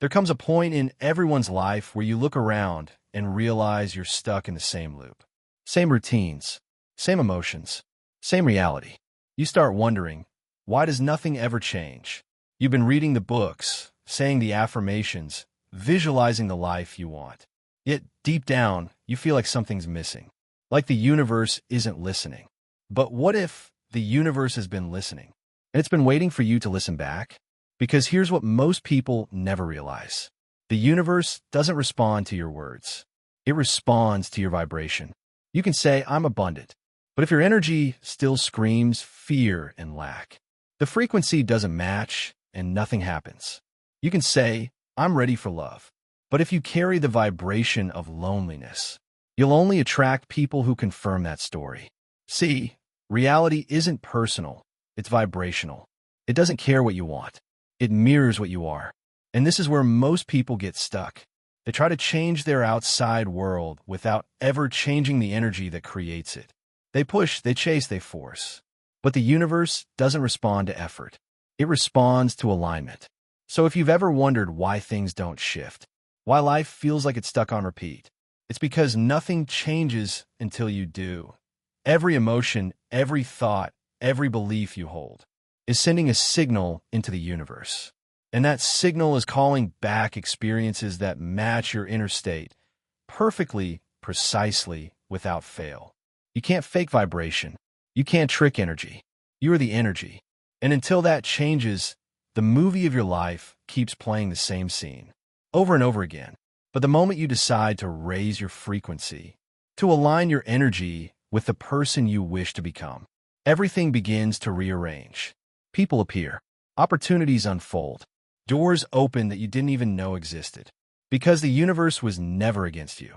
There comes a point in everyone's life where you look around and realize you're stuck in the same loop. Same routines, same emotions, same reality. You start wondering, why does nothing ever change? You've been reading the books, saying the affirmations, visualizing the life you want. Yet, deep down, you feel like something's missing, like the universe isn't listening. But what if the universe has been listening, and it's been waiting for you to listen back? Because here's what most people never realize. The universe doesn't respond to your words. It responds to your vibration. You can say, I'm abundant. But if your energy still screams fear and lack, the frequency doesn't match and nothing happens. You can say, I'm ready for love. But if you carry the vibration of loneliness, you'll only attract people who confirm that story. See, reality isn't personal. It's vibrational. It doesn't care what you want. It mirrors what you are. And this is where most people get stuck. They try to change their outside world without ever changing the energy that creates it. They push, they chase, they force. But the universe doesn't respond to effort. It responds to alignment. So if you've ever wondered why things don't shift, why life feels like it's stuck on repeat, it's because nothing changes until you do. Every emotion, every thought, every belief you hold is sending a signal into the universe. And that signal is calling back experiences that match your inner state perfectly, precisely, without fail. You can't fake vibration. You can't trick energy. You are the energy. And until that changes, the movie of your life keeps playing the same scene over and over again. But the moment you decide to raise your frequency, to align your energy with the person you wish to become, everything begins to rearrange. People appear. Opportunities unfold. Doors open that you didn't even know existed. Because the universe was never against you.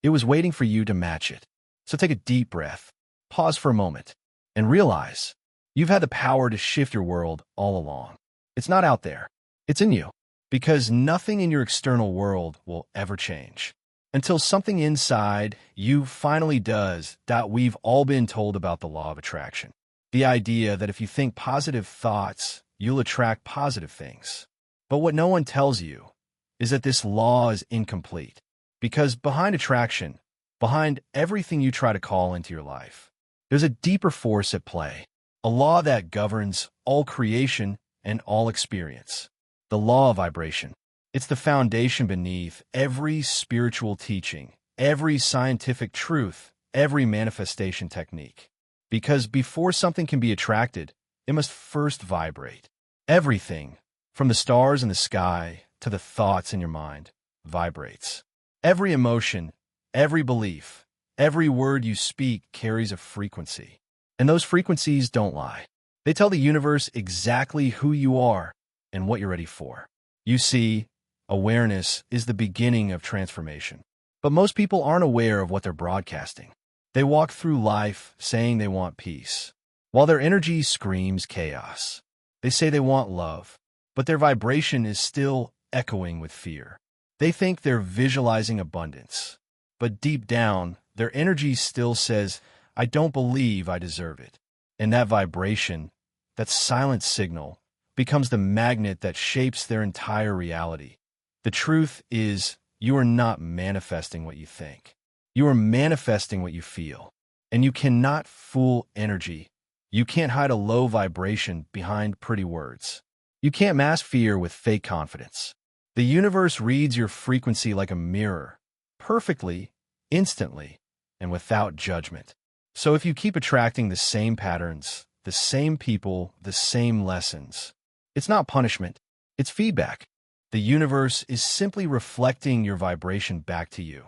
It was waiting for you to match it. So take a deep breath, pause for a moment, and realize you've had the power to shift your world all along. It's not out there. It's in you. Because nothing in your external world will ever change until something inside you finally does. We've all been told about the law of attraction. The idea that if you think positive thoughts, you'll attract positive things. But what no one tells you is that this law is incomplete. Because behind attraction, behind everything you try to call into your life, there's a deeper force at play, a law that governs all creation and all experience. The law of vibration. It's the foundation beneath every spiritual teaching, every scientific truth, every manifestation technique. Because before something can be attracted, it must first vibrate. Everything, from the stars in the sky to the thoughts in your mind, vibrates. Every emotion, every belief, every word you speak carries a frequency. And those frequencies don't lie. They tell the universe exactly who you are and what you're ready for. You see, awareness is the beginning of transformation. But most people aren't aware of what they're broadcasting. They walk through life saying they want peace, while their energy screams chaos. They say they want love, but their vibration is still echoing with fear. They think they're visualizing abundance, but deep down, their energy still says, I don't believe I deserve it. And that vibration, that silent signal, becomes the magnet that shapes their entire reality. The truth is, you are not manifesting what you think. You are manifesting what you feel. And you cannot fool energy. You can't hide a low vibration behind pretty words. You can't mask fear with fake confidence. The universe reads your frequency like a mirror, perfectly, instantly, and without judgment. So if you keep attracting the same patterns, the same people, the same lessons, it's not punishment, it's feedback. The universe is simply reflecting your vibration back to you,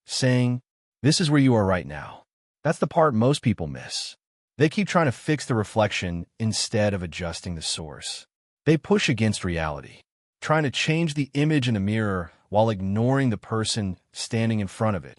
saying, this is where you are right now. That's the part most people miss. They keep trying to fix the reflection instead of adjusting the source. They push against reality, trying to change the image in the mirror while ignoring the person standing in front of it.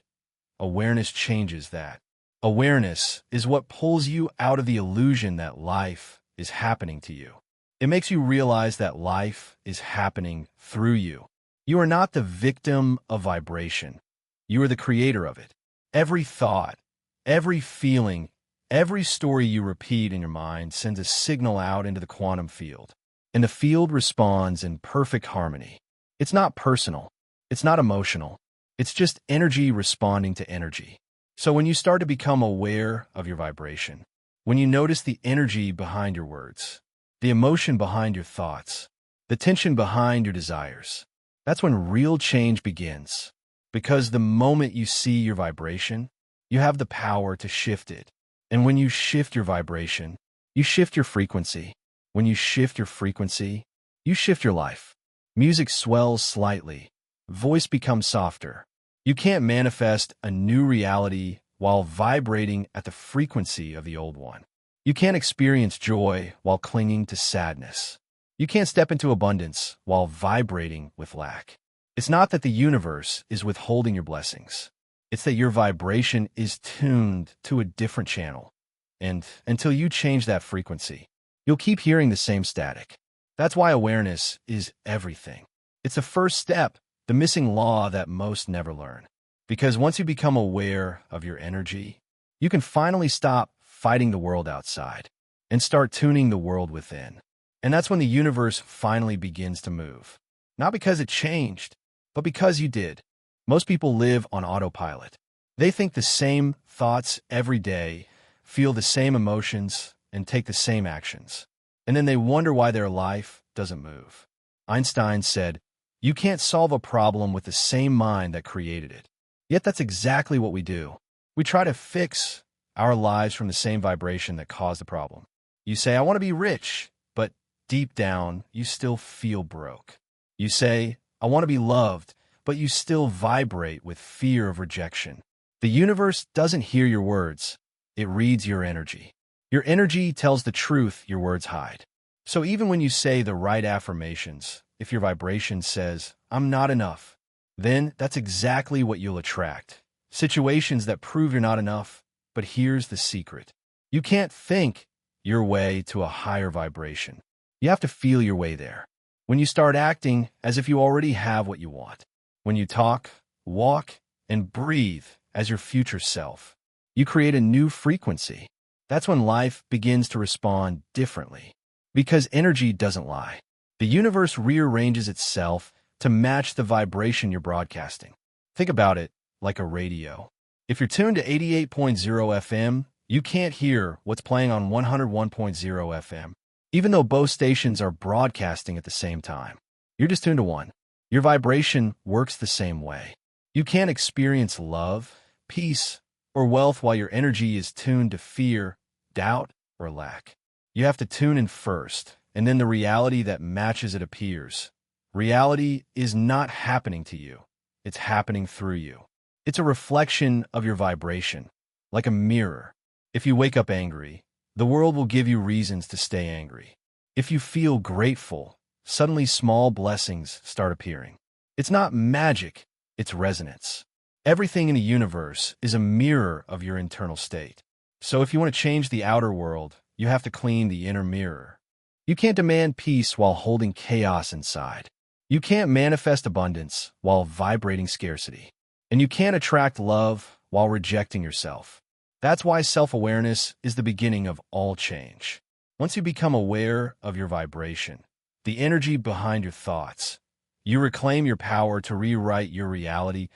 Awareness changes that. Awareness is what pulls you out of the illusion that life is happening to you. It makes you realize that life is happening through you. You are not the victim of vibration. You are the creator of it. Every thought, every feeling, every story you repeat in your mind sends a signal out into the quantum field. And the field responds in perfect harmony. It's not personal. It's not emotional. It's just energy responding to energy. So when you start to become aware of your vibration, when you notice the energy behind your words, the emotion behind your thoughts, the tension behind your desires, that's when real change begins. Because the moment you see your vibration, you have the power to shift it. And when you shift your vibration, you shift your frequency. When you shift your frequency, you shift your life. Music swells slightly. Voice becomes softer. You can't manifest a new reality while vibrating at the frequency of the old one. You can't experience joy while clinging to sadness. You can't step into abundance while vibrating with lack. It's not that the universe is withholding your blessings. It's that your vibration is tuned to a different channel. And until you change that frequency, you'll keep hearing the same static. That's why awareness is everything. It's the first step, the missing law that most never learn. Because once you become aware of your energy, you can finally stop fighting the world outside and start tuning the world within. And that's when the universe finally begins to move. Not because it changed, but because you did. Most people live on autopilot. They think the same thoughts every day, feel the same emotions, and take the same actions. And then they wonder why their life doesn't move. Einstein said, "You can't solve a problem with the same mind that created it." Yet that's exactly what we do. We try to fix our lives from the same vibration that caused the problem. You say, "I want to be rich," but deep down, you still feel broke. You say, "I want to be loved," but you still vibrate with fear of rejection. The universe doesn't hear your words. It reads your energy. Your energy tells the truth your words hide. So even when you say the right affirmations, if your vibration says, "I'm not enough," then that's exactly what you'll attract. Situations that prove you're not enough. But here's the secret. You can't think your way to a higher vibration. You have to feel your way there. When you start acting as if you already have what you want, when you talk, walk, and breathe as your future self, you create a new frequency. That's when life begins to respond differently. Because energy doesn't lie. The universe rearranges itself to match the vibration you're broadcasting. Think about it like a radio. If you're tuned to 88.0 FM, you can't hear what's playing on 101.0 FM, even though both stations are broadcasting at the same time. You're just tuned to one. Your vibration works the same way. You can't experience love, peace, or wealth while your energy is tuned to fear, doubt, or lack. You have to tune in first, and then the reality that matches it appears. Reality is not happening to you. It's happening through you. It's a reflection of your vibration, like a mirror. If you wake up angry, the world will give you reasons to stay angry. If you feel grateful, suddenly small blessings start appearing. It's not magic, it's resonance. Everything in the universe is a mirror of your internal state. So if you want to change the outer world, you have to clean the inner mirror. You can't demand peace while holding chaos inside. You can't manifest abundance while vibrating scarcity. And you can't attract love while rejecting yourself. That's why self-awareness is the beginning of all change. Once you become aware of your vibration, the energy behind your thoughts, you reclaim your power to rewrite your reality.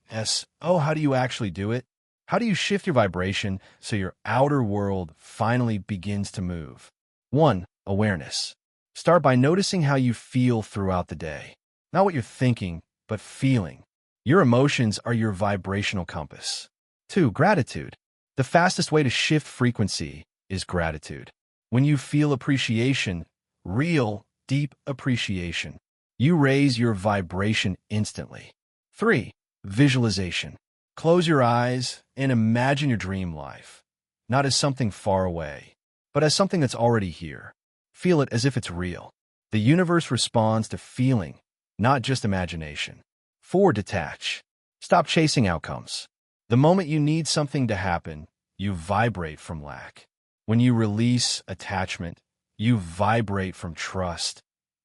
How do you actually do it? How do you shift your vibration so your outer world finally begins to move? 1. Awareness. Start by noticing how you feel throughout the day. Not what you're thinking, but feeling. Your emotions are your vibrational compass. 2. Gratitude. The fastest way to shift frequency is gratitude. When you feel appreciation, real, deep appreciation, you raise your vibration instantly. 3. Visualization. Close your eyes and imagine your dream life, not as something far away, but as something that's already here. Feel it as if it's real. The universe responds to feeling, not just imagination. 4. Detach. Stop chasing outcomes. The moment you need something to happen, you vibrate from lack. When you release attachment, you vibrate from trust.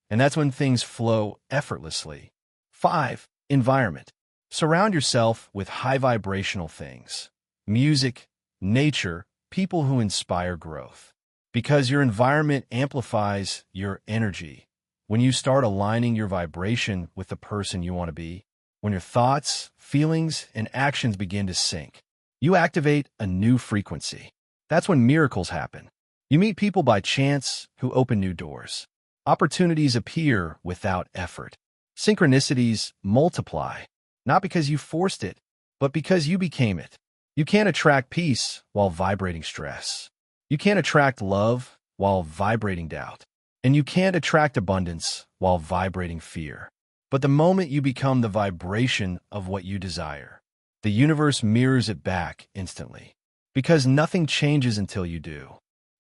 And that's when things flow effortlessly. 5. Environment. Surround yourself with high vibrational things. Music, nature, people who inspire growth. Because your environment amplifies your energy. When you start aligning your vibration with the person you want to be, when your thoughts, feelings, and actions begin to sync, you activate a new frequency. That's when miracles happen. You meet people by chance who open new doors. Opportunities appear without effort. Synchronicities multiply, not because you forced it, but because you became it. You can't attract peace while vibrating stress. You can't attract love while vibrating doubt. And you can't attract abundance while vibrating fear. But the moment you become the vibration of what you desire, the universe mirrors it back instantly. Because nothing changes until you do.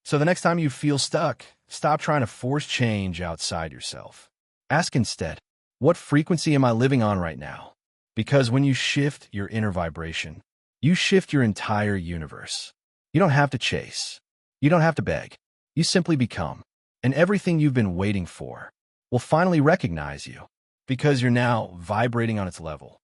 So the next time you feel stuck, stop trying to force change outside yourself. Ask instead, what frequency am I living on right now? Because when you shift your inner vibration, you shift your entire universe. You don't have to chase. You don't have to beg. You simply become. And everything you've been waiting for will finally recognize you because you're now vibrating on its level.